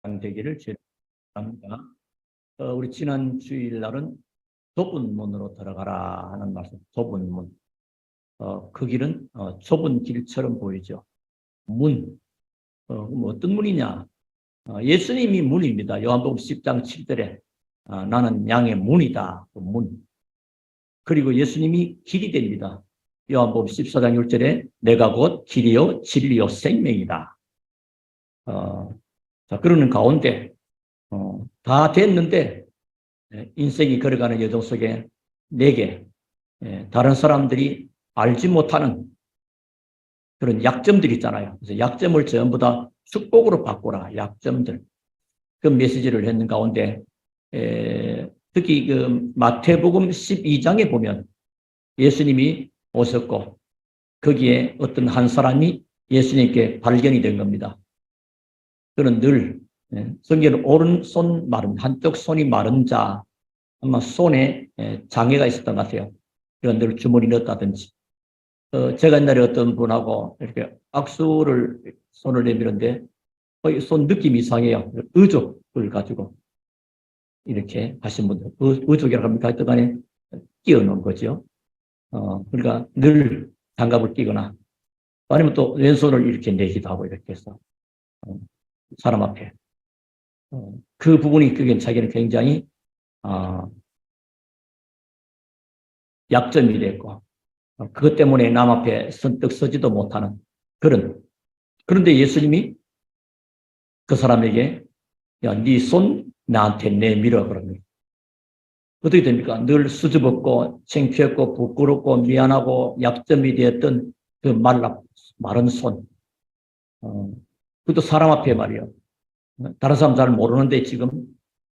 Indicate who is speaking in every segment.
Speaker 1: 되기를 기원합니다. 우리 지난 주일날은 좁은 문으로 들어가라 하는 말씀. 좁은 문. 그 길은 좁은 길처럼 보이죠. 문. 어떤 문이냐? 예수님이 문입니다. 요한복음 10장 7절에 나는 양의 문이다. 그 문. 그리고 예수님이 길이 됩니다. 요한복음 14장 6절에 내가 곧 길이요 진리요 생명이다. 자, 그러는 가운데 다 됐는데 인생이 걸어가는 여정 속에 내게 다른 사람들이 알지 못하는 그런 약점들이 있잖아요. 그래서 약점을 전부 다 축복으로 바꾸라. 약점들. 그 메시지를 했는 가운데 특히 그 마태복음 12장에 보면 예수님이 오셨고 거기에 어떤 한 사람이 예수님께 발견이 된 겁니다. 그는 늘 성경은 오른손 마른 한쪽 손이 마른 자 아마 손에 장애가 있었던 것 같아요. 그런 늘 주머니 넣었다든지 제가 옛날에 어떤 분하고 이렇게 악수를 손을 내미는데 손 느낌이 이상해요. 의족을 가지고 이렇게 하신 분들 의족이라고 합니까? 하여튼 간에 끼워놓은 거죠. 그러니까 늘 장갑을 끼거나 아니면 또 왼손을 이렇게 내기도 하고 이렇게 해서 사람 앞에 그 부분이 그게 자기는 굉장히 약점이 됐고 그것 때문에 남 앞에 선뜻 서지도 못하는 그런데 예수님이 그 사람에게 야, 네 손 나한테 내밀어 그럽니다. 어떻게 됩니까? 늘 수줍었고 창피했고 부끄럽고 미안하고 약점이 되었던 그 마른 손 그것도 사람 앞에 말이에요. 다른 사람 잘 모르는데 지금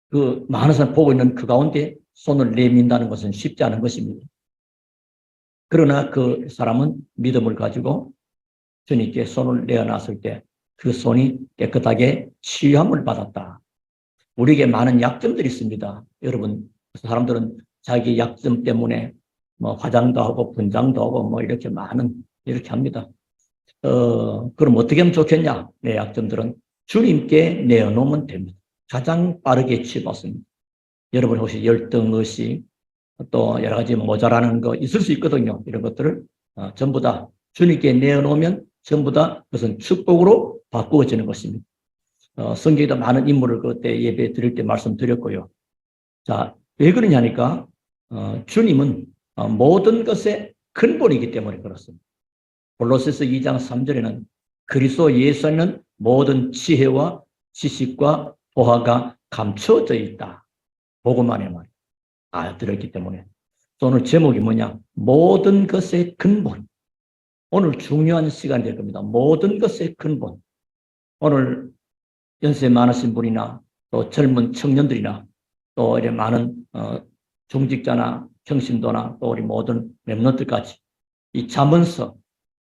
Speaker 1: 그 많은 사람 보고 있는 그 가운데 손을 내민다는 것은 쉽지 않은 것입니다. 그러나 그 사람은 믿음을 가지고 주님께 손을 내어놨을 때 그 손이 깨끗하게 치유함을 받았다. 우리에게 많은 약점들이 있습니다. 여러분, 사람들은 자기 약점 때문에 뭐 화장도 하고 분장도 하고 뭐 이렇게 이렇게 합니다. 그럼 어떻게 하면 좋겠냐? 내 약점들은 주님께 내어놓으면 됩니다. 가장 빠르게 치유받습니다. 여러분 혹시 열등의식, 또 여러 가지 모자라는 거 있을 수 있거든요. 이런 것들을 전부 다 주님께 내어놓으면 전부 다 그것은 축복으로 바꾸어지는 것입니다. 성경에도 많은 인물을 그때 예배 드릴 때 말씀드렸고요. 자, 왜 그러냐니까 주님은 모든 것의 근본이기 때문에 그렇습니다. 골로새서 2장 3절에는 그리스도 예수에는 모든 지혜와 지식과 보화가 감춰져 있다. 복음 안에 말이에요. 들었기 때문에. 오늘 제목이 뭐냐? 모든 것의 근본. 오늘 중요한 시간이 될 겁니다. 모든 것의 근본. 오늘 연세 많으신 분이나 또 젊은 청년들이나 또 이렇게 많은 중직자나 평신도나 또 우리 모든 랩런트까지 이 잠언서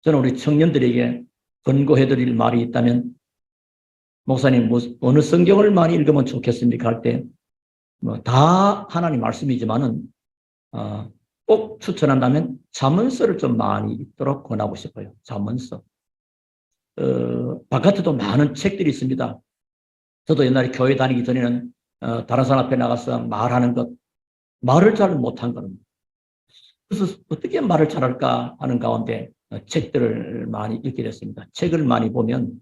Speaker 1: 저는 우리 청년들에게 권고해드릴 말이 있다면 목사님 어느 성경을 많이 읽으면 좋겠습니까 할 때 뭐 다 하나님 말씀이지만은 꼭 추천한다면 잠언서를 좀 많이 읽도록 권하고 싶어요. 잠언서. 바깥에도 많은 책들이 있습니다. 저도 옛날에 교회 다니기 전에는 다른 사람 앞에 나가서 말하는 것, 말을 잘 못한 겁니다. 그래서 어떻게 말을 잘할까 하는 가운데 책들을 많이 읽게 됐습니다. 책을 많이 보면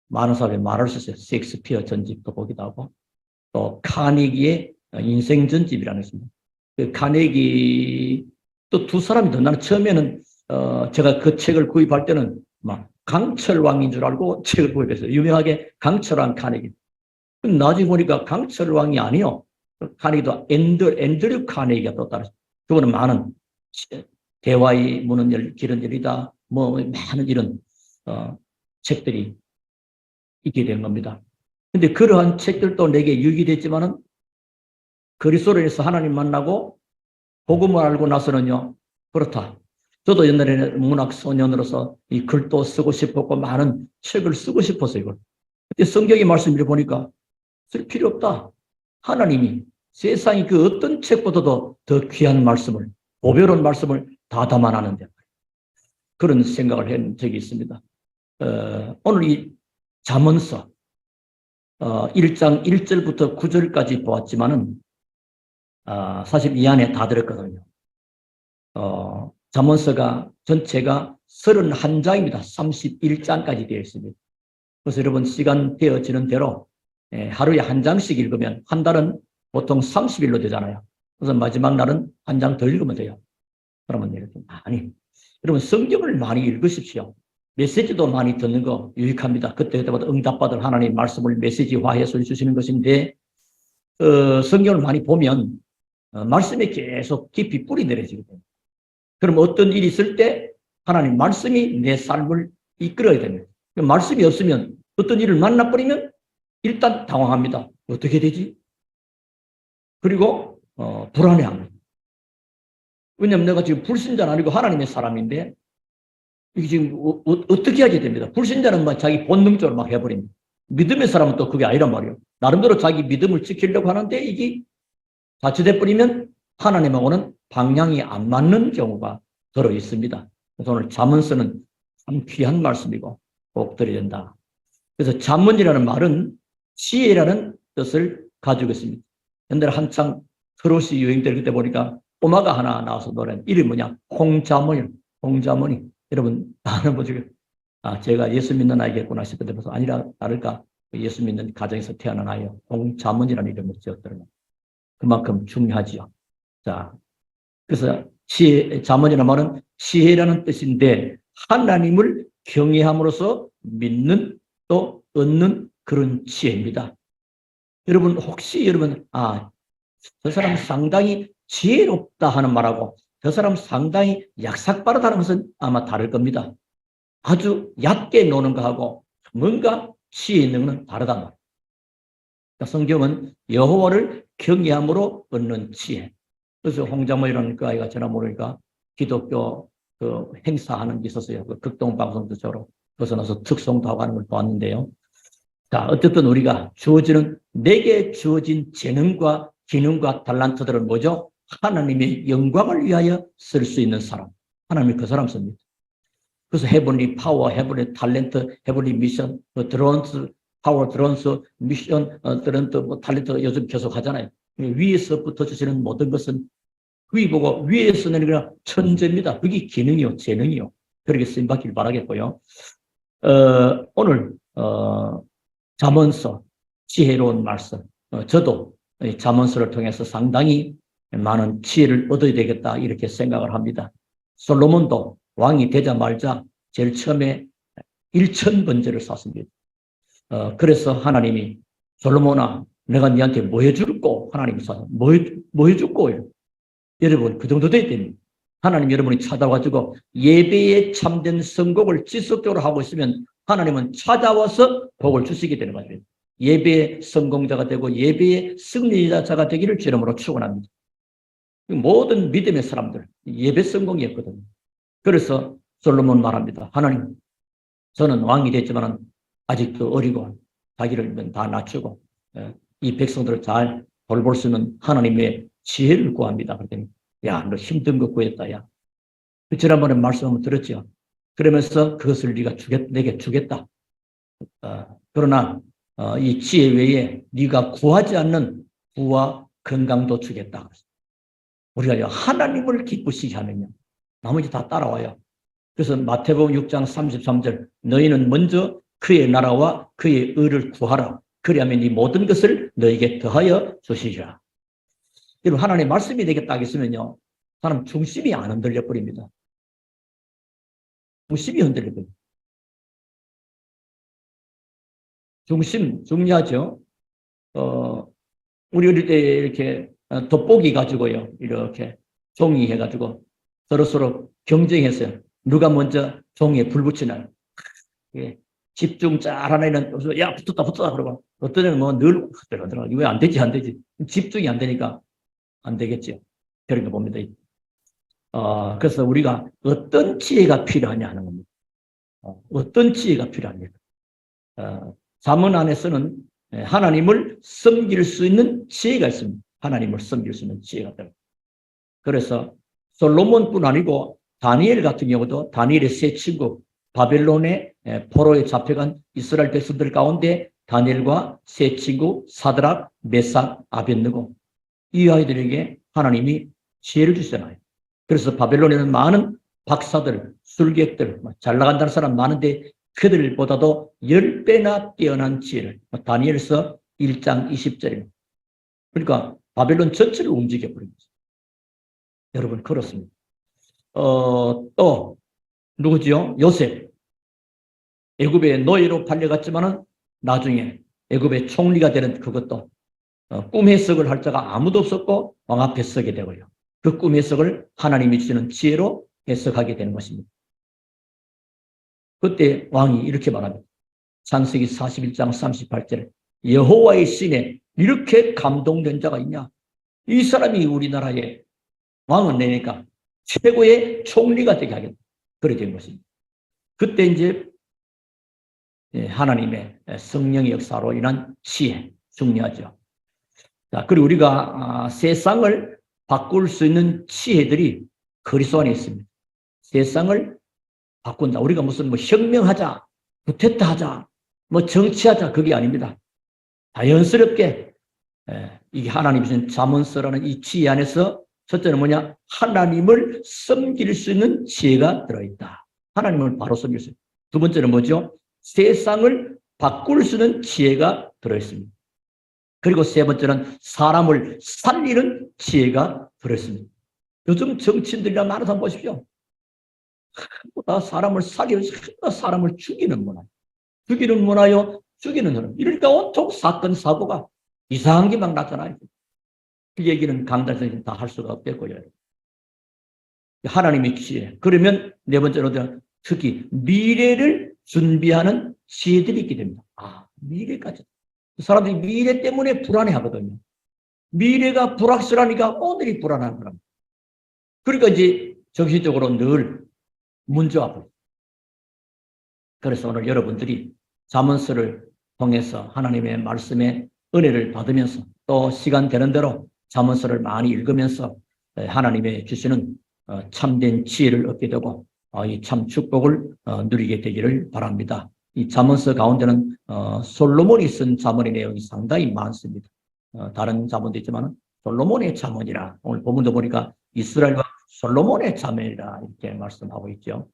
Speaker 1: 많은 사람이 말할 수 있어요. 셰익스피어 전집도 보기도 하고 또 카네기의 인생 전집이라는 게 있습니다. 그 카네기 또 두 사람이 더 나는 처음에는 제가 그 책을 구입할 때는 막 강철왕인 줄 알고 책을 구입했어요. 유명하게 강철왕 카네기. 나중에 보니까 강철왕이 아니요. 카네기도 앤드류 카네기가 또 따라. 그거는 많은 대화의 문은 길은 열리다. 뭐 많은 이런 책들이 있게 된 겁니다. 근데 그러한 책들도 내게 유익이 됐지만은 그리스도로 인해서 하나님 만나고 복음을 알고 나서는요. 그렇다. 저도 옛날에는 문학 소년으로서 이 글도 쓰고 싶었고 많은 책을 쓰고 싶었어요. 이걸. 그때 성경의 말씀을 보니까 쓸 필요 없다. 하나님이 세상이 그 어떤 책보다도 더 귀한 말씀을 보배로운 말씀을 다 담아놨는데 그런 생각을 한 적이 있습니다. 오늘 이 잠언서 1장 1절부터 9절까지 보았지만은, 사실 이 안에 다 들었거든요. 잠언서가 전체가 31장입니다. 31장까지 되어 있습니다. 그래서 여러분 시간 되어지는 대로 하루에 한 장씩 읽으면 한 달은 보통 30일로 되잖아요. 그래서 마지막 날은 한 장 더 읽으면 돼요. 그러면 이렇게 많이, 여러분 성경을 많이 읽으십시오. 메시지도 많이 듣는 거 유익합니다. 그때마다 응답받을 하나님 말씀을 메시지화해서 주시는 것인데, 성경을 많이 보면 말씀이 계속 깊이 뿌리 내려지게 됩니다. 그럼 어떤 일이 있을 때 하나님 말씀이 내 삶을 이끌어야 됩니다. 말씀이 없으면 어떤 일을 만나버리면 일단 당황합니다. 어떻게 되지? 그리고 불안해합니다. 왜냐하면 내가 지금 불신자는 아니고 하나님의 사람인데 이게 지금 어떻게 하게 됩니다. 불신자는 막 자기 본능적으로 막 해버립니다. 믿음의 사람은 또 그게 아니란 말이에요. 나름대로 자기 믿음을 지키려고 하는데 이게 자칫해 버리면 하나님하고는 방향이 안 맞는 경우가 들어 있습니다. 그래서 오늘 잠언서는 참 귀한 말씀이고 꼭 드려야 된다. 그래서 잠언이라는 말은 지혜라는 뜻을 가지고 있습니다. 옛날에 한창 트롯이 유행될 그때 보니까 꼬마가 하나 나와서 노래는 이름이 뭐냐? 홍자머니. 여러분 아는 분중에 제가 예수 믿는 아이겠구나 싶은데 벌써 아니라 다를까 예수 믿는 가정에서 태어난 아이요. 홍자머니라는 이름을 지었더라고요. 그만큼 중요하지요. 자, 그래서 잠언이라는 말은 지혜라는 뜻인데 하나님을 경외함으로써 믿는 또 얻는 그런 지혜입니다. 여러분 혹시 여러분 저 사람 상당히 지혜롭다 하는 말하고 저 사람 상당히 약삭빠르다는 것은 아마 다를 겁니다. 아주 얕게 노는 거하고 뭔가 지혜 있는 것은 다르단 말이에요. 성경은 여호와를 경외함으로 얻는 지혜. 그래서 홍자모이라는 그 아이가 전화 모르니까 기독교 그 행사하는 게 있었어요. 그 극동방송도처럼 벗어나서 특송도 하고 하는 걸 보았는데요. 자, 어쨌든 우리가 내게 주어진 재능과 기능과 달란트들은 뭐죠? 하나님의 영광을 위하여 쓸 수 있는 사람. 하나님이 그 사람 씁니다. 그래서 헤븐리 파워, 헤븐리 탤런트, 헤븐리 미션, 드론스, 파워 드론스, 미션, 드론트, 탤런트 요즘 계속 하잖아요. 위에서부터 주시는 모든 것은 위 보고 위에서 내리거나 천재입니다. 그게 기능이요, 재능이요. 그렇게 쓰임받길 바라겠고요. 오늘 잠언서, 지혜로운 말씀. 저도 잠언서를 통해서 상당히 많은 지혜를 얻어야 되겠다 이렇게 생각을 합니다. 솔로몬도 왕이 되자마자 제일 처음에 1000번제를 쌌습니다. 그래서 하나님이 솔로몬아 내가 네한테 뭐 해줄꼬? 하나님이 쏴서 뭐 해줄꼬? 여러분 그 정도 돼야 됩니다. 하나님 여러분이 찾아와가지고 예배에 참된 선곡을 지속적으로 하고 있으면 하나님은 찾아와서 복을 주시게 되는 거죠. 예배의 성공자가 되고 예배의 승리자가 되기를 주님으로 축원합니다. 모든 믿음의 사람들 예배 성공이었거든요. 그래서 솔로몬 말합니다. 하나님 저는 왕이 됐지만 아직도 어리고 자기를 다 낮추고 이 백성들을 잘 돌볼 수 있는 하나님의 지혜를 구합니다. 그랬더니 야, 너 힘든 거 구했다. 야. 지난번에 말씀 한번 들었죠. 그러면서 그것을 네가 내게 주겠다. 그러나 이 지혜 외에 네가 구하지 않는 부와 건강도 주겠다. 우리가 하나님을 기쁘시게 하면요. 나머지 다 따라와요. 그래서 마태복음 6장 33절 너희는 먼저 그의 나라와 그의 의를 구하라. 그리하면 이 모든 것을 너에게 더하여 주시리라. 여러분 하나님의 말씀이 되겠다 하겠으면요. 사람 중심이 안 흔들려 버립니다. 중심이 흔들려 버립니다. 중심 중요하죠. 우리 어릴 때 이렇게 돋보기 가지고요. 이렇게 종이 해가지고 서로 경쟁했어요. 누가 먼저 종이에 불 붙이나요? 예. 집중 잘 하나 있는, 야, 붙었다. 그러고, 어떤 애는 뭐 늘, 왜 안 되지? 집중이 안 되니까 안 되겠죠. 그런 거 봅니다. 그래서 우리가 어떤 지혜가 필요하냐 하는 겁니다. 어떤 지혜가 필요합니까? 잠언 안에서는 하나님을 섬길 수 있는 지혜가 있습니다. 하나님을 섬길 수 있는 지혜가 있다. 그래서 솔로몬뿐 아니고 다니엘 같은 경우도 다니엘의 세 친구 바벨론의 포로에 잡혀간 이스라엘 백성들 가운데 다니엘과 세 친구 사드락, 메삭, 아벳느고 이 아이들에게 하나님이 지혜를 주시잖아요. 그래서 바벨론에는 많은 박사들, 술객들, 잘 나간다는 사람 많은데 그들보다도 10배나 뛰어난 지혜를 다니엘서 1장 20절입니다. 그러니까 바벨론 전체를 움직여버린 거죠. 여러분 그렇습니다. 또 누구지요? 요셉. 애굽의 노예로 팔려갔지만은 나중에 애굽의 총리가 되는 그것도 꿈 해석을 할 자가 아무도 없었고 왕 앞에 서게 되고요. 그 꿈 해석을 하나님이 주시는 지혜로 해석하게 되는 것입니다. 그때 왕이 이렇게 말합니다. 창세기 41장 38절에 여호와의 신에 이렇게 감동된 자가 있냐? 이 사람이 우리나라의 왕은 내니까 최고의 총리가 되게 하겠다. 그래 된 것입니다. 그때 이제 하나님의 성령의 역사로 인한 지혜 중요하죠. 자, 그리고 우리가 세상을 바꿀 수 있는 지혜들이 그리스도 안에 있습니다. 세상을 바꾼다. 우리가 무슨 뭐 혁명하자, 구테타 하자, 뭐 정치하자 그게 아닙니다. 자연스럽게 이게 하나님이 주신 잠언서라는 이 지혜 안에서 첫째는 뭐냐? 하나님을 섬길 수 있는 지혜가 들어있다. 하나님을 바로 섬길 수 있다. 두 번째는 뭐죠? 세상을 바꿀 수 있는 지혜가 들어있습니다. 그리고 세 번째는 사람을 살리는 지혜가 들어있습니다. 요즘 정치인들이나 많은 사람 보십시오. 다 사람을 살리고 사람을 죽이는 문화. 죽이는 문화요, 죽이는 사람. 이러니까 온통 사건, 사고가 이상한 게 막 나타나요. 그 얘기는 강단에서 다 할 수가 없겠고요. 하나님의 지혜. 그러면 네 번째로 특히 미래를 준비하는 지혜들이 있게 됩니다. 미래까지. 사람들이 미래 때문에 불안해 하거든요. 미래가 불확실하니까 오늘이 불안한 겁니다. 그러니까 이제 정신적으로 늘 문제와 불. 그래서 오늘 여러분들이 잠언서를 통해서 하나님의 말씀의 은혜를 받으면서 또 시간 되는 대로 잠언서를 많이 읽으면서 하나님의 주시는 참된 지혜를 얻게 되고 이 참 축복을 누리게 되기를 바랍니다. 이 잠언서 가운데는 솔로몬이 쓴 잠언의 내용이 상당히 많습니다. 다른 잠언도 있지만 솔로몬의 잠언이라 오늘 본문도 보니까 이스라엘과 솔로몬의 잠언이라 이렇게 말씀하고 있죠.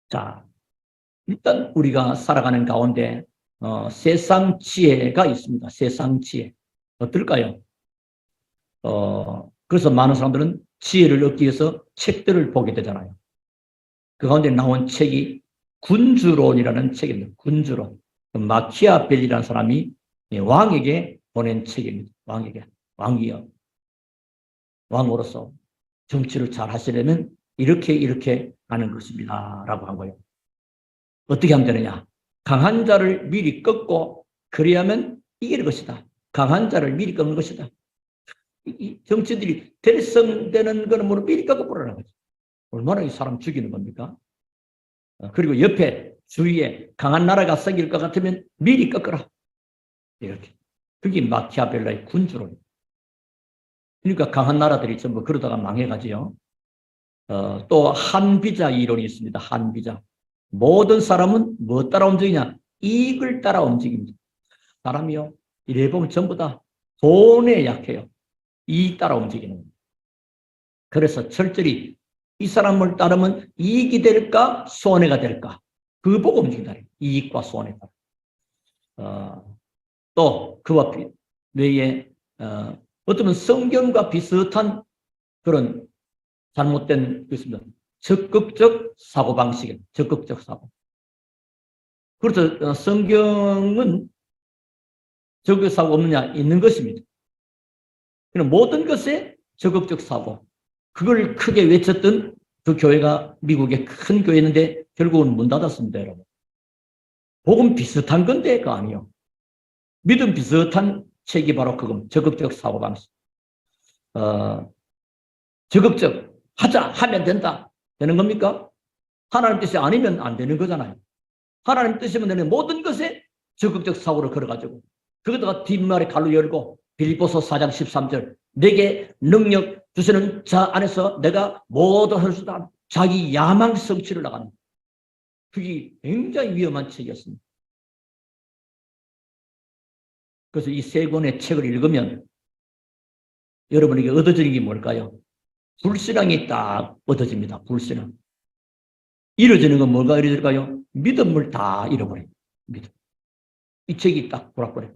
Speaker 1: 자, 일단 우리가 살아가는 가운데 세상 지혜가 있습니다. 세상 지혜. 어떨까요? 그래서 많은 사람들은 지혜를 얻기 위해서 책들을 보게 되잖아요. 그 가운데 나온 책이 군주론이라는 책입니다. 군주론. 마키아벨리라는 사람이 왕에게 보낸 책입니다. 왕에게. 왕이요. 왕으로서 정치를 잘 하시려면 이렇게 하는 것입니다. 라고 한 거예요. 어떻게 하면 되느냐? 강한 자를 미리 꺾고 그래야만 이길 것이다. 강한 자를 미리 꺾는 것이다. 이 정치들이 대성되는 거는 뭐 미리 꺾어버리는 거지. 얼마나 이 사람 죽이는 겁니까? 그리고 옆에 주위에 강한 나라가 생길 것 같으면 미리 꺾어라. 이렇게. 그게 마키아벨라의 군주론입니다. 그러니까 강한 나라들이 전부 그러다가 망해가지요. 또 한비자 이론이 있습니다. 한비자. 모든 사람은 뭐 따라 움직이냐? 이익을 따라 움직입니다. 사람이요. 이래 보면 전부 다 돈에 약해요. 이익 따라 움직이는 겁니다. 그래서 철저히 이 사람을 따르면 이익이 될까? 손해가 될까? 그거 보고 움직인다. 이익과 손해 따라. 또 그와 외에 어쩌면 성경과 비슷한 그런 잘못된 것입니다. 적극적 사고방식입니다. 적극적 사고. 그래서 성경은 적극적 사고 없느냐? 있는 것입니다. 그럼 모든 것에 적극적 사고. 그걸 크게 외쳤던 그 교회가 미국의 큰 교회였는데 결국은 문 닫았습니다, 여러분. 복음 비슷한 건데 그거 아니요. 믿음 비슷한 책이 바로 그겁니다. 적극적 사고방식. 적극적 하자 하면 된다. 되는 겁니까? 하나님 뜻이 아니면 안 되는 거잖아요. 하나님 뜻이면 되는 모든 것에 적극적 사고를 걸어가지고 그것다가 뒷말에 갈로 열고 빌립보서 4장 13절 내게 능력 주시는 자 안에서 내가 모두 할 수 있다. 자기 야망 성취를 나가는 그게 굉장히 위험한 책이었습니다. 그래서 이 세 권의 책을 읽으면 여러분에게 얻어지는 게 뭘까요? 불신앙이 딱 얻어집니다. 불신앙. 잃어지는 건 뭐가 잃어질까요? 믿음을 다 잃어버려요. 믿음. 이 책이 딱 돌아버려요.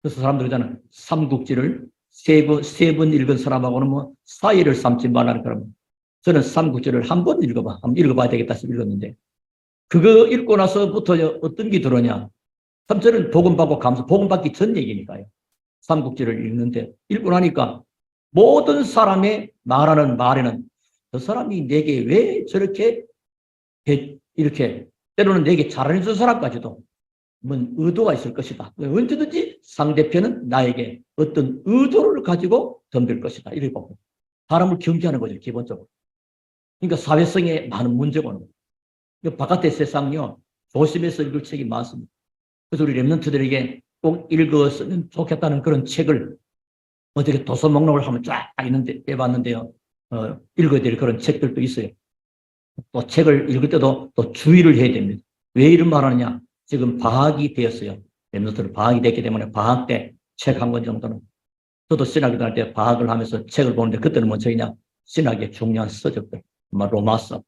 Speaker 1: 그래서 사람들이 저는 삼국지를 세 번 읽은 사람하고는 뭐 사이를 삼지 말라는 그러면 저는 삼국지를 한 번 한번 읽어봐야 되겠다 싶어 읽었는데 그거 읽고 나서부터 어떤 게 들어오냐. 참 저는 복음 받고 복음 받기 전 얘기니까요. 삼국지를 읽는데 읽고 나니까 모든 사람의 말하는 말에는 저 사람이 내게 왜 저렇게 이렇게 때로는 내게 잘하는 저 사람까지도 뭔 의도가 있을 것이다. 언제든지 상대편은 나에게 어떤 의도를 가지고 덤빌 것이다. 이렇게 보고 사람을 경계하는 거죠. 기본적으로. 그러니까 사회성에 많은 문제고는 바깥의 세상요 조심해서 읽을 책이 많습니다. 그래서 우리 랩런트들에게 꼭 읽었으면 좋겠다는 그런 책을 어떻게 도서 목록을 한번 쫙 있는데 빼봤는데요. 읽어야 될 그런 책들도 있어요. 또 책을 읽을 때도 또 주의를 해야 됩니다. 왜 이런 말 하느냐? 지금 방학이 되었어요. 랩런트들 방학이 됐기 때문에 방학 때 책 한 권 정도는 저도 신학교 다닐 때 방학을 하면서 책을 보는데 그때는 뭐 책이냐? 신학의 중요한 서적들, 로마서,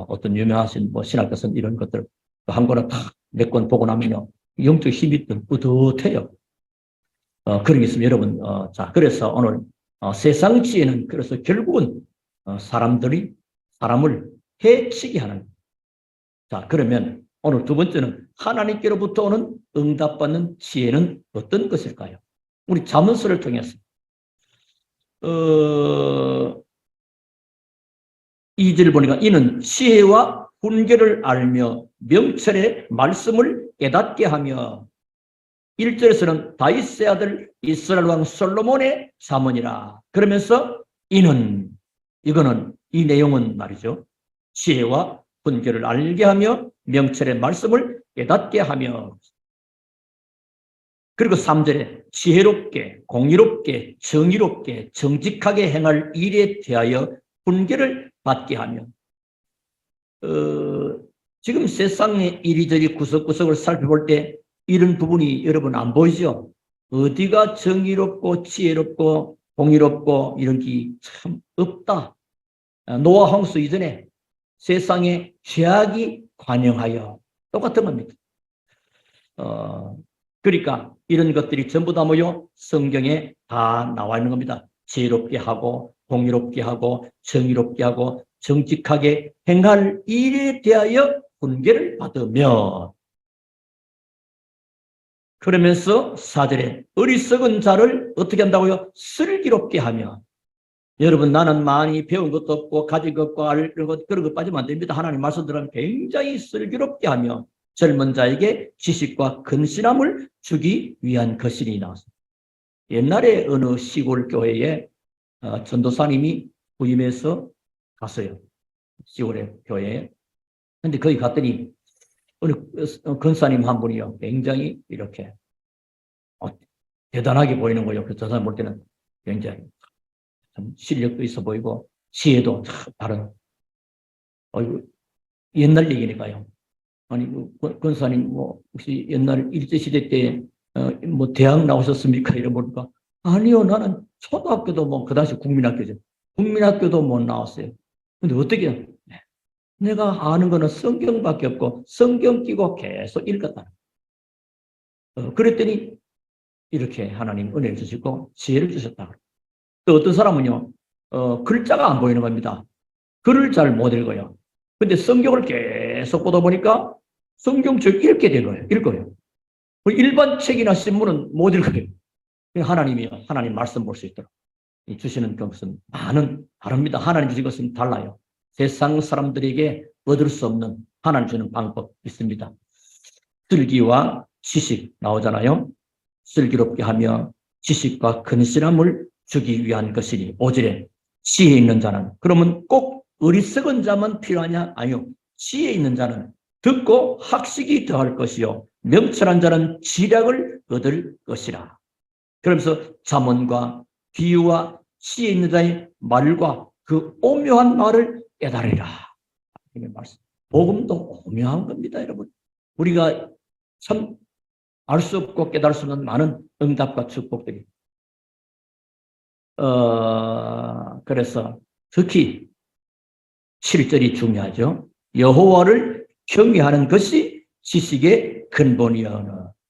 Speaker 1: 어떤 유명하신 신학교 선 이런 것들 한 권을 딱 몇 권 보고 나면요 영적 힘이 뿌듯해요. 그런 게 있으면 여러분, 자, 그래서 오늘, 세상 지혜는 그래서 결국은, 사람을 해치게 하는. 자, 그러면 오늘 두 번째는 하나님께로부터 오는 응답받는 지혜는 어떤 것일까요? 우리 잠언서를 통해서, 2절 보니까 이는 지혜와 훈계를 알며 명철의 말씀을 깨닫게 하며 1절에서는 다윗의 아들 이스라엘 왕 솔로몬의 잠언이라. 그러면서 이거는 이 내용은 말이죠. 지혜와 훈계를 알게 하며 명철의 말씀을 깨닫게 하며 그리고 3절에 지혜롭게 공의롭게 정의롭게 정직하게 행할 일에 대하여 훈계를 받게 하며 지금 세상의 이리저리 구석구석을 살펴볼 때 이런 부분이 여러분 안 보이죠? 어디가 정의롭고 지혜롭고 공의롭고 이런 게 참 없다. 노아 홍수 이전에 세상에 죄악이 관영하여 똑같은 겁니다. 그러니까 이런 것들이 전부 다 뭐요? 성경에 다 나와 있는 겁니다. 지혜롭게 하고 공의롭게 하고 정의롭게 하고 정직하게 행할 일에 대하여 훈계를 받으며 그러면서 4절에 어리석은 자를 어떻게 한다고요? 슬기롭게 하며 여러분 나는 많이 배운 것도 없고 가진 것과 그런 것 빠지면 안 됩니다. 하나님 말씀 들으면 굉장히 슬기롭게 하며 젊은 자에게 지식과 근신함을 주기 위한 것이니 나왔습니다. 옛날에 어느 시골 교회에 전도사님이 부임해서 갔어요. 시골의 교회에. 근데 거기 갔더니 어느 권사님 한 분이요. 굉장히 이렇게 대단하게 보이는 거예요. 그래서 저 사람 볼 때는 굉장히 참 실력도 있어 보이고 지혜도 참 다른 옛날 얘기니까요. 아니 권사님 혹시 옛날 일제시대 때 대학 나오셨습니까? 이런 보니까 아니요 나는 초등학교도 그 당시 국민학교죠. 국민학교도 못 나왔어요. 근데 어떻게 내가 아는 거는 성경밖에 없고 성경 끼고 계속 읽었다. 그랬더니 이렇게 하나님 은혜를 주시고 지혜를 주셨다. 또 어떤 사람은요 글자가 안 보이는 겁니다. 글을 잘 못 읽어요. 근데 성경을 계속 보다 보니까 성경책 읽게 된 거예요. 읽어요. 일반 책이나 신문은 못 읽어요. 하나님이요. 하나님 말씀 볼 수 있도록 주시는 것은 다릅니다. 하나님 주신 것은 달라요. 세상 사람들에게 얻을 수 없는 하나님 주는 방법 있습니다. 슬기와 지식 나오잖아요. 슬기롭게 하며 지식과 근신함을 주기 위한 것이니 5절에 지혜 있는 자는 그러면 꼭 어리석은 자만 필요하냐? 아니요. 지혜 있는 자는 듣고 학식이 더할 것이요 명철한 자는 지략을 얻을 것이라. 그러면서 잠언과 비유와 지혜 있는 자의 말과 그 오묘한 말을 깨달으리라. 복음도 오묘한 겁니다, 여러분. 우리가 참 알 수 없고 깨달을 수 없는 많은 응답과 축복들이. 그래서 특히 7절이 중요하죠. 여호와를 경외하는 것이 지식의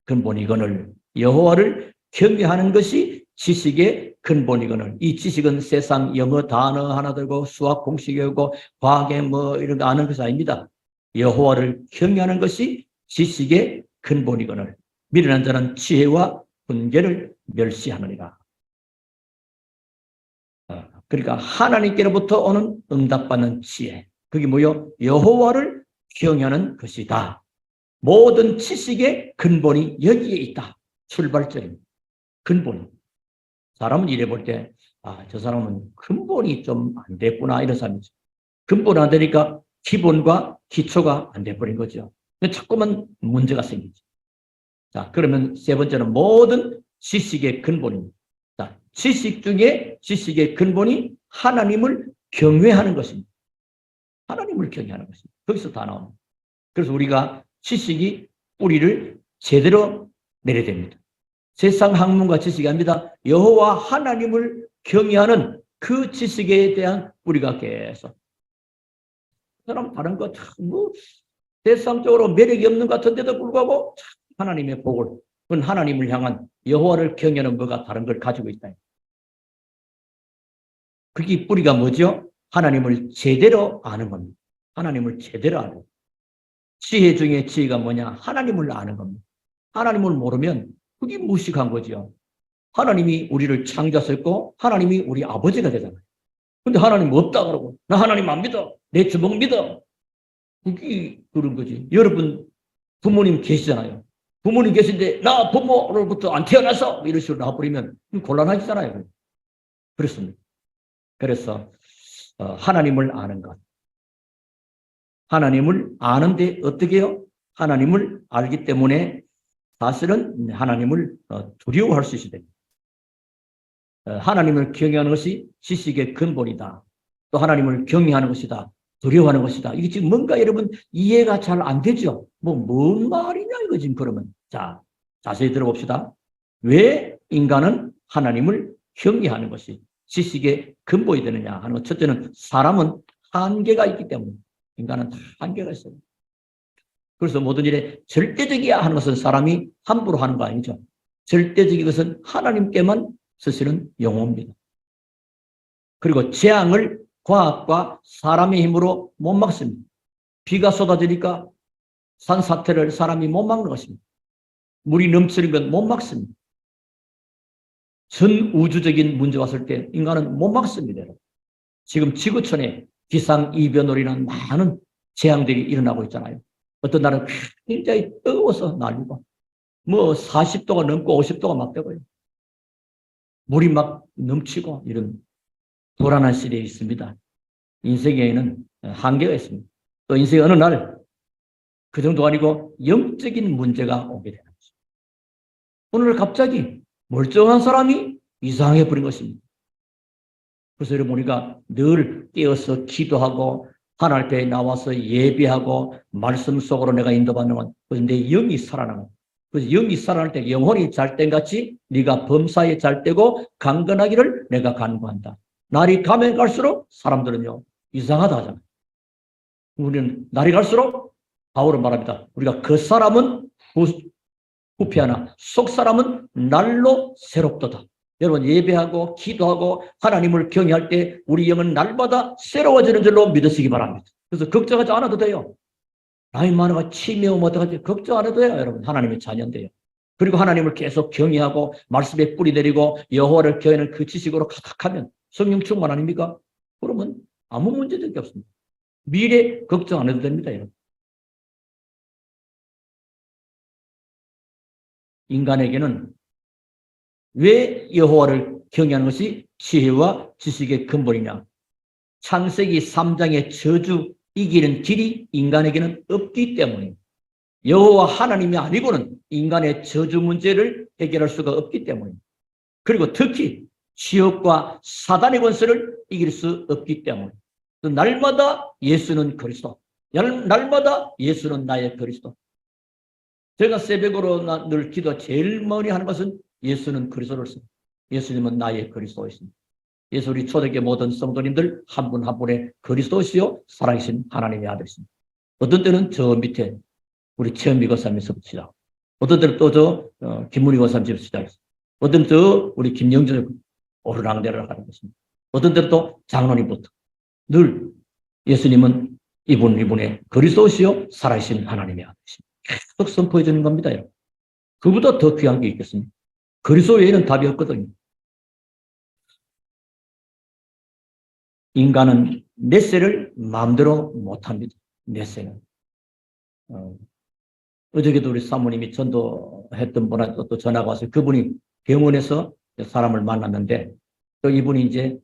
Speaker 1: 근본이거늘 여호와를 경외하는 것이 지식의 근본이거늘. 이 지식은 세상 영어 단어 하나 들고 수학 공식 외우고 과학에 뭐 이런 거 아는 것이 아닙니다. 여호와를 경외하는 것이 지식의 근본이거늘 미련한 자는 지혜와 훈계를 멸시하느니라. 그러니까 하나님께로부터 오는 응답받는 지혜. 그게 뭐요? 여호와를 경외하는 것이다. 모든 지식의 근본이 여기에 있다. 출발점입니다. 근본. 사람은 이래 볼 때, 저 사람은 근본이 좀 안 됐구나, 이런 사람이죠. 근본 안 되니까 기본과 기초가 안 돼버린 거죠. 자꾸만 문제가 생기죠. 자, 그러면 세 번째는 모든 지식의 근본입니다. 자, 지식 중에 지식의 근본이 하나님을 경외하는 것입니다. 하나님을 경외하는 것입니다. 거기서 다 나옵니다. 그래서 우리가 지식이 뿌리를 제대로 내려야 됩니다. 세상 학문과 지식이 아닙니다. 여호와 하나님을 경외하는 그 지식에 대한 뿌리가 계속. 사람 다른 거 참 뭐 세상적으로 매력이 없는 것 같은데도 불구하고 하나님의 복을, 그건 하나님을 향한 여호와를 경외하는 뭐가 다른 걸 가지고 있다. 그게 뿌리가 뭐죠? 하나님을 제대로 아는 겁니다. 하나님을 제대로 아는. 지혜 중에 지혜가 뭐냐? 하나님을 아는 겁니다. 하나님을 모르면 그게 무식한 거죠. 하나님이 우리를 창조하셨고 하나님이 우리 아버지가 되잖아요. 근데 하나님 없다 그러고 나 하나님 안 믿어. 내 주먹 믿어. 그게 그런 거지. 여러분 부모님 계시잖아요. 부모님 계신데 나 부모로부터 안 태어나서 이런 식으로 나와버리면 곤란하시잖아요. 그렇습니다. 그래서 하나님을 아는 것. 하나님을 아는데 어떻게 해요? 하나님을 알기 때문에 사실은 하나님을 두려워할 수 있어야 됩니다. 하나님을 경외하는 것이 지식의 근본이다. 또 하나님을 경외하는 것이다. 두려워하는 것이다. 이게 지금 뭔가 여러분 이해가 잘 안 되죠? 뭔 말이냐 이거 지금 그러면. 자, 자세히 들어봅시다. 왜 인간은 하나님을 경외하는 것이 지식의 근본이 되느냐 하는 것. 첫째는 사람은 한계가 있기 때문에. 인간은 한계가 있어요. 그래서 모든 일에 절대적이야 하는 것은 사람이 함부로 하는 거 아니죠. 절대적인 것은 하나님께만 쓰시는 용어입니다. 그리고 재앙을 과학과 사람의 힘으로 못 막습니다. 비가 쏟아지니까 산사태를 사람이 못 막는 것입니다. 물이 넘치는 건 못 막습니다. 전 우주적인 문제 왔을 때 인간은 못 막습니다. 지금 지구촌에 기상이변으로 많은 재앙들이 일어나고 있잖아요. 어떤 날은 굉장히 뜨거워서 난리고 뭐 40도가 넘고 50도가 막 되고요. 물이 막 넘치고 이런 불안한 시대에 있습니다. 인생에는 한계가 있습니다. 또 인생의 어느 날 그 정도가 아니고 영적인 문제가 오게 되는 것입니다. 오늘 갑자기 멀쩡한 사람이 이상해 버린 것입니다. 그래서 여러분 우리가 늘 깨어서 기도하고 하나님 앞에 나와서 예배하고 말씀 속으로 내가 인도받는 건 그래서 내 영이 살아나는 거예요. 그래서 영이 살아날 때 영혼이 잘된 같이 네가 범사에 잘되고 강건하기를 내가 간구한다. 날이 가면 갈수록 사람들은요 이상하다 하잖아요. 우리는 날이 갈수록 바울은 말합니다. 우리가 그 사람은 후패하나 속 사람은 날로 새롭도다. 여러분 예배하고 기도하고 하나님을 경외할 때 우리 영은 날마다 새로워지는 줄로 믿으시기 바랍니다. 그래서 걱정하지 않아도 돼요. 나이 많아가 치매오면 어떡하지? 걱정 안 해도 돼요. 여러분 하나님의 자녀인데요. 그리고 하나님을 계속 경외하고 말씀에 뿌리 내리고 여호와를 경외하는 그 지식으로 가득하면 성령 충만 아닙니까? 그러면 아무 문제될 게 없습니다. 미래 걱정 안 해도 됩니다. 여러분. 인간에게는 왜 여호와를 경외하는 것이 지혜와 지식의 근본이냐? 창세기 3장의 저주 이기는 길이 인간에게는 없기 때문입니다. 여호와 하나님이 아니고는 인간의 저주 문제를 해결할 수가 없기 때문입니다. 그리고 특히 지옥과 사단의 권세를 이길 수 없기 때문에 날마다 예수는 그리스도, 날마다 예수는 나의 그리스도. 제가 새벽으로 늘 기도 제일 많이 하는 것은 예수는 그리스도로서 예수님은 나의 그리스도이십니다. 예수 우리 초대교회 모든 성도님들 한 분 한 분의 그리스도시요 살아계신 하나님의 아들이십니다. 어떤 때는 저 밑에 우리 최은미 권사님이 섭시다. 어떤 때는 또 김문희 권사님 집 시작했습니다. 어떤 때는 우리 김영준 오르락내리락 하는 것입니다. 어떤 때는 또 장로님부터 늘 예수님은 이분의 그리스도시요 살아계신 하나님의 아들이십니다. 계속 선포해 주는 겁니다. 여러분. 그보다 더 귀한 게 있겠습니까? 그리스도 외에는 답이 없거든요. 인간은 넷세를 마음대로 못합니다. 넷세는. 어저께도 우리 사모님이 전도했던 분한테 또 전화가 와서 그분이 병원에서 사람을 만났는데 또 이분이 이제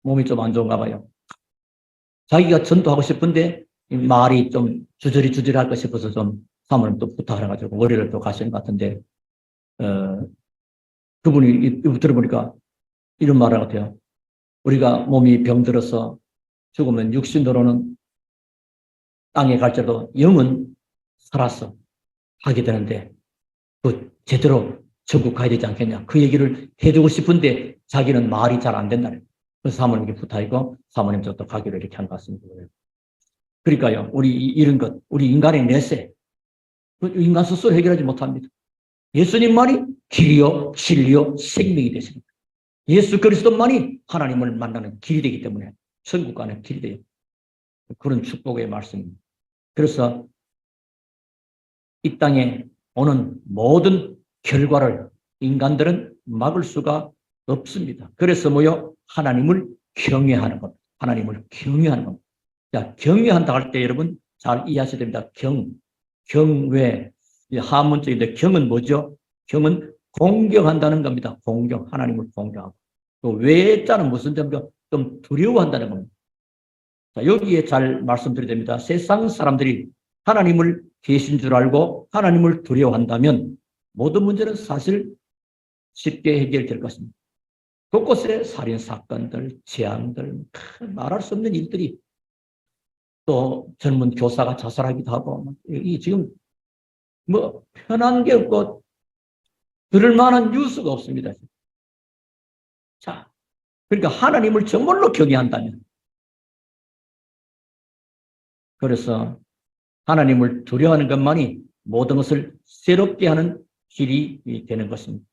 Speaker 1: 몸이 좀 안 좋은가 봐요. 자기가 전도하고 싶은데 말이 좀 주저리 할까 싶어서 좀 사모님 또 부탁을 해가지고 월요일에 또 가시는 것 같은데 그분이 들어보니까 이런 말을 같아요. 우리가 몸이 병들어서 죽으면 육신으로는 땅에 갈지라도 영은 살아서 하게 되는데 그 제대로 천국 가야 되지 않겠냐. 그 얘기를 해주고 싶은데 자기는 말이 잘 안 된다는. 그래서 사모님께 부탁이고 사모님 저도 가기로 이렇게 한 것 같습니다. 그러니까요. 우리 이런 것, 우리 인간의 내세, 인간 스스로 해결하지 못합니다. 예수님만이 길이요, 진리요, 생명이 되십니다. 예수 그리스도만이 하나님을 만나는 길이 되기 때문에 천국 가는 길이 돼요. 그런 축복의 말씀입니다. 그래서 이 땅에 오는 모든 결과를 인간들은 막을 수가 없습니다. 그래서 하나님을 경외하는 겁니다. 하나님을 경외하는 겁니다. 자, 경외한다 할 때 여러분 잘 이해하셔야 됩니다. 경외. 한문적인데 경은 뭐죠? 경은 공경한다는 겁니다. 하나님을 공경하고. 또 외자는 무슨 점이죠? 좀 두려워한다는 겁니다. 자, 여기에 잘 말씀드려야 됩니다. 세상 사람들이 하나님을 계신 줄 알고 하나님을 두려워한다면 모든 문제는 사실 쉽게 해결될 것입니다. 곳곳에 살인사건들, 재앙들, 말할 수 없는 일들이 또 젊은 교사가 자살하기도 하고 이 지금 편한 게 없고 들을 만한 뉴스가 없습니다. 자, 그러니까 하나님을 정말로 경외한다면 그래서 하나님을 두려워하는 것만이 모든 것을 새롭게 하는 길이 되는 것입니다.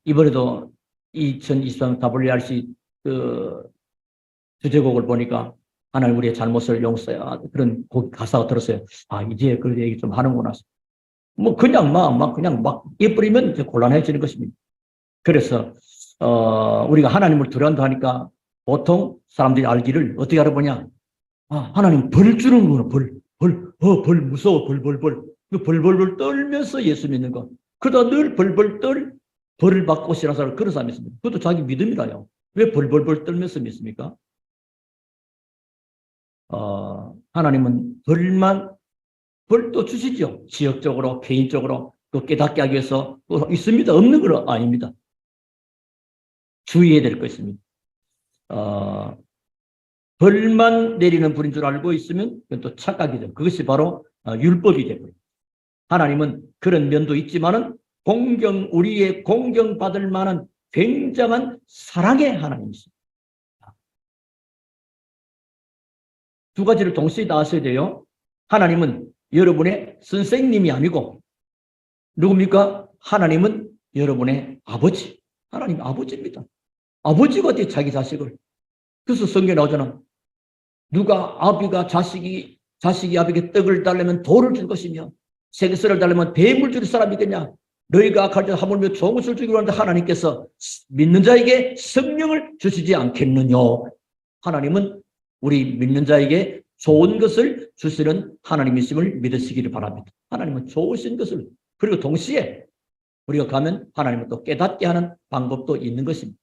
Speaker 1: 이번에도 2023 WRC 주제곡을 보니까 하나님 우리의 잘못을 용서해 그런 가사가 들었어요. 아, 이제 그런 얘기 좀 하는구나. 그냥 막 예쁘리면 이제 곤란해지는 것입니다. 그래서 우리가 하나님을 두려워한다 하니까 보통 사람들이 알기를 어떻게 알아보냐? 아, 하나님 벌 주는구나. 벌 무서워. 벌 떨면서 예수 믿는 거. 그러다 늘 벌을 받고 신앙생활을 그런 사람이 있습니다. 그것도 자기 믿음이라요. 왜 벌 떨면서 믿습니까? 하나님은 벌도 주시죠. 지역적으로, 개인적으로, 또 깨닫게 하기 위해서 또 있습니다. 없는 건 아닙니다. 주의해야 될 거 있습니다. 벌만 내리는 불인 줄 알고 있으면 그건 또 착각이죠. 그것이 바로 율법이 되고요. 하나님은 그런 면도 있지만은 우리의 공경받을 만한 굉장한 사랑의 하나님이십니다. 두 가지를 동시에 다 하셔야 돼요. 하나님은 여러분의 선생님이 아니고 누굽니까? 하나님은 여러분의 아버지. 하나님 아버지입니다. 아버지가 어떻게 자기 자식을. 그래서 성경에 나오잖아. 누가 자식이 아비에게 떡을 달라면 돌을 줄 것이며 새것을 달라면 뱀을 줄 사람이겠냐. 너희가 악할 때 하물며 좋은 것을 주기로 하는데 하나님께서 믿는 자에게 성령을 주시지 않겠느냐. 하나님은 우리 믿는 자에게 좋은 것을 주시는 하나님이심을 믿으시기를 바랍니다. 하나님은 좋으신 것을, 그리고 동시에 우리가 가면 하나님을 또 깨닫게 하는 방법도 있는 것입니다.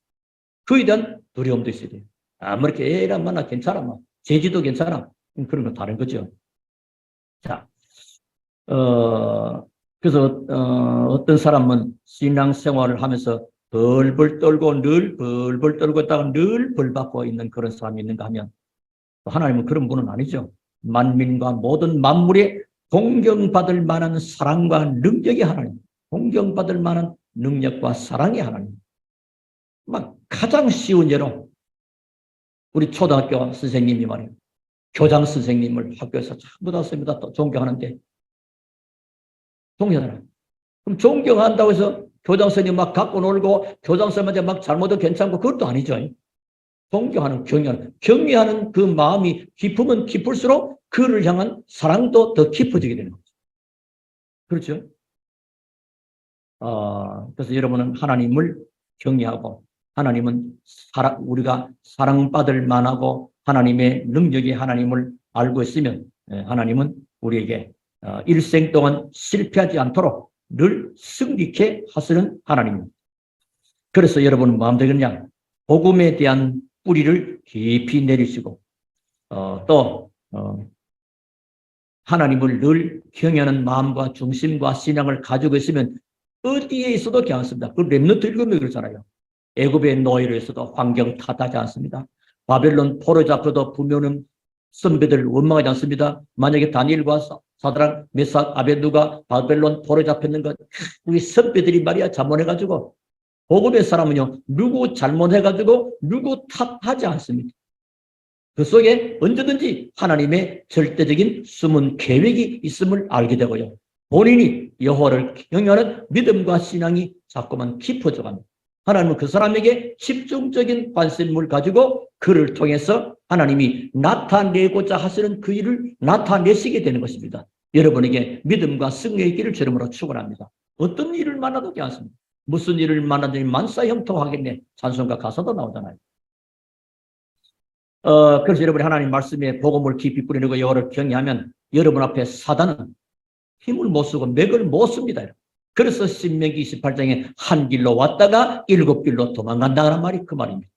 Speaker 1: 그에 대한 두려움도 있어야 돼요. 이렇게 애랑 만나 괜찮아. 제지도 괜찮아. 그런 건 다른 거죠. 자, 그래서 어떤 사람은 신앙생활을 하면서 벌벌 떨고 있다가 늘 벌 받고 있는 그런 사람이 있는가 하면 하나님은 그런 분은 아니죠. 만민과 모든 만물의 존경받을 만한 사랑과 능력의 하나님, 존경받을 만한 능력과 사랑의 하나님. 막 가장 쉬운 예로 우리 초등학교 선생님이 말이에요. 교장 선생님을 학교에서 전부 다 씁니다. 또 존경하는데 존경하라. 그럼 존경한다고 해서 교장 선생님 막 갖고 놀고 교장 선생님한테 막 잘못도 괜찮고 그것도 아니죠. 존경하는, 경외하는 그 마음이 깊으면 깊을수록 그를 향한 사랑도 더 깊어지게 되는 거죠. 그렇죠? 그래서 여러분은 하나님을 경외하고 하나님은 우리가 사랑받을 만하고 하나님의 능력이 하나님을 알고 있으면 하나님은 우리에게 일생 동안 실패하지 않도록 늘 승리케 하시는 하나님입니다. 그래서 여러분은 마음대로 그냥 복음에 대한 뿌리를 깊이 내리시고 또 하나님을 늘 경외하는 마음과 중심과 신앙을 가지고 있으면 어디에 있어도 괜찮습니다. 그 렘넌트 읽으면 그렇잖아요. 애굽의 노예로 있어도 환경 탓하지 않습니다. 바벨론 포로 잡혀도 부모는 선배들 원망하지 않습니다. 만약에 다니엘과 사드락, 메삭, 아벤누가 바벨론 포로 잡혔는 것 우리 선배들이 말이야 잘못해가지고 복음의 사람은요 누구 잘못해가지고 누구 탓하지 않습니다. 그 속에 언제든지 하나님의 절대적인 숨은 계획이 있음을 알게 되고요. 본인이 여호와를 경외하는 믿음과 신앙이 자꾸만 깊어져 갑니다. 하나님은 그 사람에게 집중적인 관심을 가지고 그를 통해서 하나님이 나타내고자 하시는 그 일을 나타내시게 되는 것입니다. 여러분에게 믿음과 승리의 길을 주름으로 축원합니다. 어떤 일을 만나도 괜찮습니다. 무슨 일을 만나더니 만사형통하겠네. 찬송가 가사도 나오잖아요. 그래서 여러분이 하나님 말씀에 복음을 깊이 뿌리고 여호와를 경외하면 여러분 앞에 사단은 힘을 못 쓰고 맥을 못 씁니다. 그래서 신명기 28장에 한 길로 왔다가 7길로 도망간다는 말이 그 말입니다.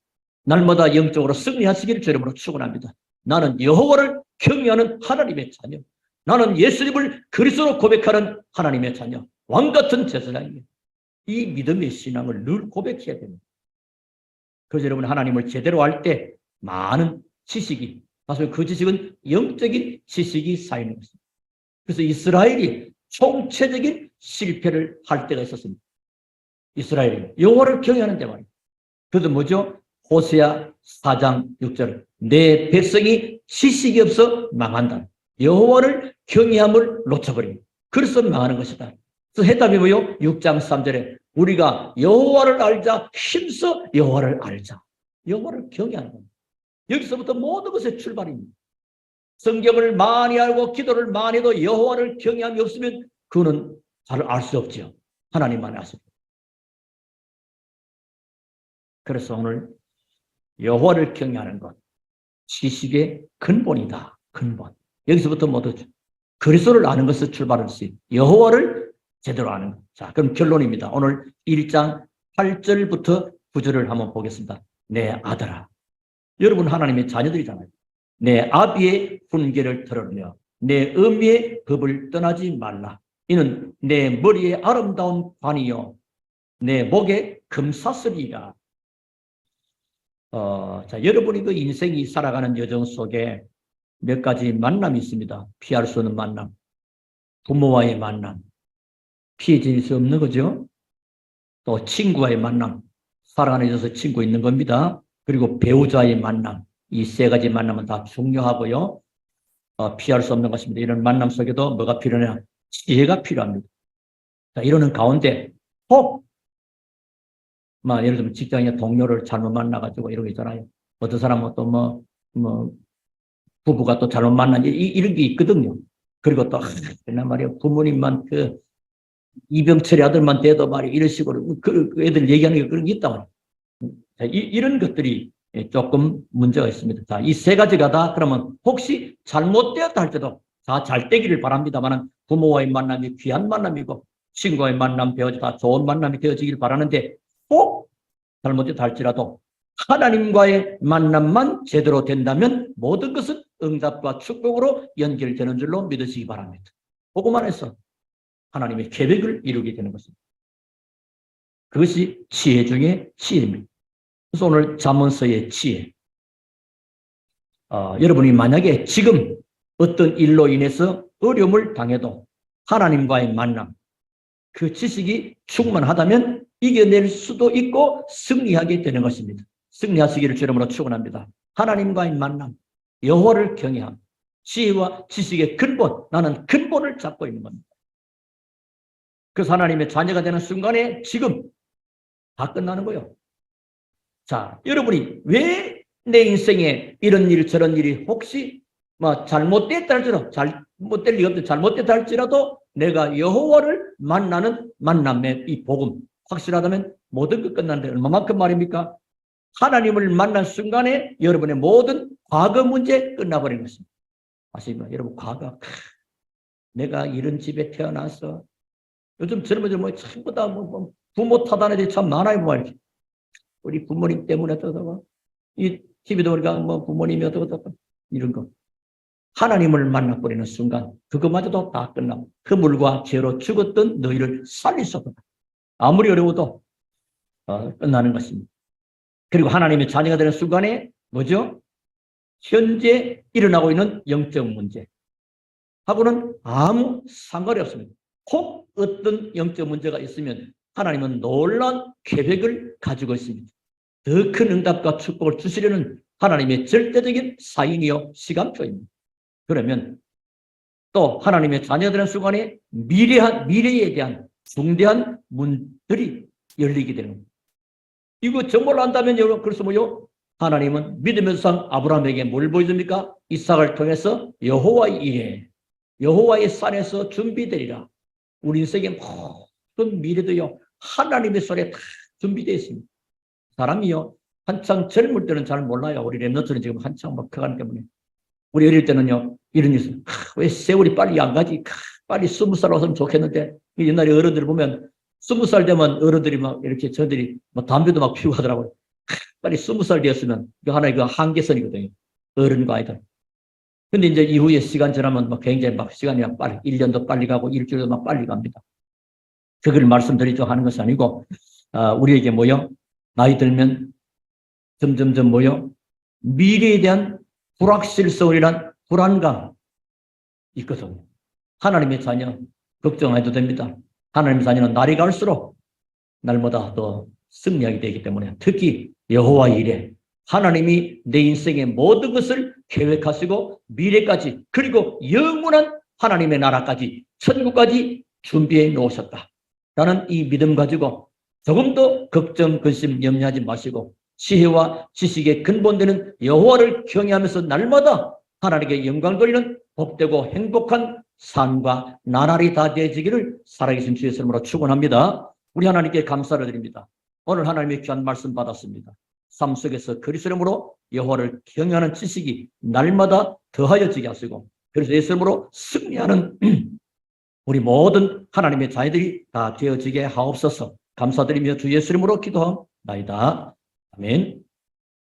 Speaker 1: 날마다 영적으로 승리하시기를 주름으로 축원합니다. 나는 여호와를 경외하는 하나님의 자녀. 나는 예수님을 그리스도로 고백하는 하나님의 자녀. 왕같은 제사장이에요. 이 믿음의 신앙을 늘 고백해야 됩니다. 그래서 여러분 하나님을 제대로 알 때 많은 지식이, 사실 그 지식은 영적인 지식이 쌓이는 것입니다. 그래서 이스라엘이 총체적인 실패를 할 때가 있었습니다. 이스라엘이 여호와를 경외하는데 말이에요. 그래서 뭐죠? 호세아 4장 6절 내 백성이 지식이 없어 망한다. 여호와를 경외함을 놓쳐버립니다. 그래서 망하는 것이다. 그래서 해답이 뭐요? 6장 3절에 우리가 여호와를 알자 힘써 여호와를 알자. 여호와를 경외하는 겁니다. 여기서부터 모든 것의 출발입니다. 성경을 많이 알고 기도를 많이 해도 여호와를 경외함이 없으면 그는 잘 알 수 없죠. 하나님만 아십니다. 그래서 오늘 여호와를 경외하는 것 지식의 근본이다. 근본. 여기서부터 모두 그리스도를 아는 것을 출발할지 여호와를 제대로 아는 것. 자, 그럼 결론입니다. 오늘 1장 8절부터 9절을 한번 보겠습니다. 내 아들아. 여러분 하나님의 자녀들이잖아요. 내 아비의 훈계를 들으며 내 어미의 법을 떠나지 말라. 이는 내 머리에 아름다운 관이요 내 목에 금사슬이라. 자, 여러분이 그 인생이 살아가는 여정 속에 몇 가지 만남이 있습니다. 피할 수 없는 만남. 부모와의 만남. 피해질 수 없는 거죠. 또 친구와의 만남. 살아가는 여정에서 친구 있는 겁니다. 그리고 배우자의 만남. 이 세 가지 만남은 다 중요하고요. 피할 수 없는 것입니다. 이런 만남 속에도 뭐가 필요하냐? 지혜가 필요합니다. 자, 이러는 가운데 혹 예를 들면 직장의 동료를 잘못 만나가지고 이런 거 있잖아요. 어떤 사람은 또 부부가 또 잘못 만난 이런 게 있거든요. 그리고 또 옛날 말이에요. 부모님만 그 이병철의 아들만 돼도 말이에요. 이런 식으로 그 애들 얘기하는 게 그런 게 있단 말이에요. 자, 이런 것들이 조금 문제가 있습니다. 자, 이 세 가지가 다 그러면 혹시 잘못되었다 할 때도 다 잘 되기를 바랍니다만 부모와의 만남이 귀한 만남이고 친구와의 만남 배워져 다 좋은 만남이 되어지길 바라는데 꼭 잘못되었다 할지라도 하나님과의 만남만 제대로 된다면 모든 것은 응답과 축복으로 연결되는 줄로 믿으시기 바랍니다. 그것만 해서 하나님의 계획을 이루게 되는 것입니다. 그것이 지혜 중에 지혜입니다. 그래서 오늘 잠언서의 지혜. 여러분이 만약에 지금 어떤 일로 인해서 어려움을 당해도 하나님과의 만남, 그 지식이 충만하다면 이겨낼 수도 있고 승리하게 되는 것입니다. 승리하시기를 주름으로 축원합니다. 하나님과의 만남, 여호와를 경외함, 지혜와 지식의 근본, 나는 근본을 잡고 있는 겁니다. 그래서 하나님의 자녀가 되는 순간에 지금 다 끝나는 거예요. 자, 여러분이 왜 내 인생에 이런 일 저런 일이 혹시 잘못됐다 할지라도, 잘못될 리가 없는데 잘못됐다 할지라도 내가 여호와를 만나는 만남의 이 복음 확실하다면 모든 것 끝나는데 얼마만큼 말입니까? 하나님을 만난 순간에 여러분의 모든 과거 문제 끝나버린 것입니다. 아십니까? 여러분 과거 내가 이런 집에 태어나서 요즘 젊은이들 전부 다 부모 탓하는 애들이 참 많아요. 이렇게. 우리 부모님 때문에 어떠다가 이 TV도 우리가 부모님이 어떠다가 이런 거. 하나님을 만나버리는 순간 그것마저도 다 끝나고 그물과 죄로 죽었던 너희를 살릴 수 없다. 아무리 어려워도 끝나는 것입니다. 그리고 하나님의 자녀가 되는 순간에 뭐죠? 현재 일어나고 있는 영적 문제 하고는 아무 상관이 없습니다. 혹 어떤 영적 문제가 있으면 하나님은 놀라운 계획을 가지고 있습니다. 더 큰 응답과 축복을 주시려는 하나님의 절대적인 사인이요 시간표입니다. 그러면 또 하나님의 자녀들의 순간에 미래에 대한 중대한 문들이 열리게 되는 겁니다. 이거 정말로 한다면 여러분 그래서 하나님은 믿음의 조상 아브라함에게 뭘 보여줍니까? 이삭을 통해서 여호와의 일에 여호와의 산에서 준비되리라. 우리 인생의 모든 미래도요 하나님의 손에 다 준비되어 있습니다. 사람이요 한창 젊을 때는 잘 몰라요. 우리 랩너처럼 지금 한창 커가는 때문에 우리 어릴 때는요 이런 뉴스 왜 세월이 빨리 안 가지? 빨리 20살 왔으면 좋겠는데 옛날에 어른들 보면 20살 되면 어른들이 이렇게 저들이 담배도 피우고 하더라고요. 빨리 20살 되었으면 하나의 그 한계선이거든요. 어른과 아이들. 근데 이제 이후에 시간 지나면 굉장히 시간이 빨리 1년도 빨리 가고 일주일도 빨리 갑니다. 그걸 말씀드리죠 하는 것이 아니고 우리에게 나이 들면 점점점 미래에 대한 불확실성이란 불안감 있거든요. 하나님의 자녀 걱정해도 됩니다. 하나님의 자녀는 날이 갈수록 날마다 더 승리하게 되기 때문에 특히 여호와의 일에 하나님이 내 인생의 모든 것을 계획하시고 미래까지 그리고 영원한 하나님의 나라까지 천국까지 준비해 놓으셨다. 라는 이 믿음 가지고 조금도 걱정, 근심, 염려하지 마시고 지혜와 지식의 근본되는 여호와를 경외하면서 날마다 하나님께 영광 돌리는 복되고 행복한 삶과 나날이 다 되어지기를 살아계신 주의 이름으로 축원합니다. 우리 하나님께 감사를 드립니다. 오늘 하나님의 귀한 말씀 받았습니다. 삶 속에서 그리스도 이름으로 여호와를 경외하는 지식이 날마다 더하여지게 하시고 그래서 예수 이름으로 승리하는 우리 모든 하나님의 자녀들이 다 되어지게 하옵소서. 감사드리며 주 예수 이름으로 기도하옵나이다. 아멘.